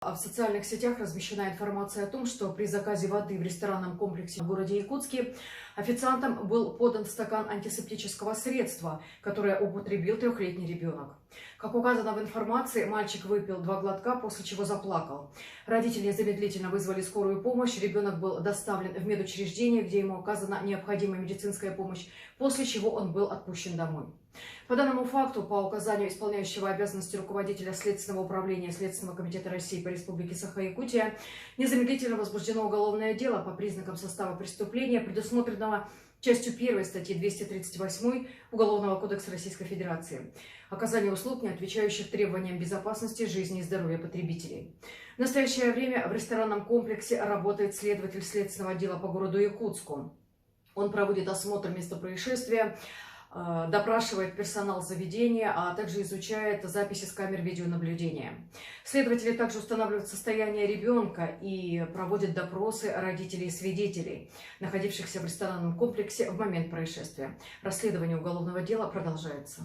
В социальных сетях размещена информация о том, что при заказе воды в ресторанном комплексе в городе Якутске официантам был подан стакан антисептического средства, которое употребил трехлетний ребенок. Как указано в информации, мальчик выпил 2 глотка, после чего заплакал. Родители незамедлительно вызвали скорую помощь, ребенок был доставлен в медучреждение, где ему оказана необходимая медицинская помощь, после чего он был отпущен домой. По данному факту, по указанию исполняющего обязанности руководителя Следственного управления Следственного комитета России по Республике Саха-Якутия, незамедлительно возбуждено уголовное дело по признакам состава преступления, предусмотренного частью 1 статьи 238 Уголовного кодекса Российской Федерации. Оказание услуг, не отвечающих требованиям безопасности, жизни и здоровья потребителей. В настоящее время в ресторанном комплексе работает следователь Следственного отдела по городу Якутску. Он проводит осмотр места происшествия, допрашивает персонал заведения, а также изучает записи с камер видеонаблюдения. Следователи также устанавливают состояние ребенка и проводят допросы родителей и свидетелей, находившихся в ресторанном комплексе в момент происшествия. Расследование уголовного дела продолжается.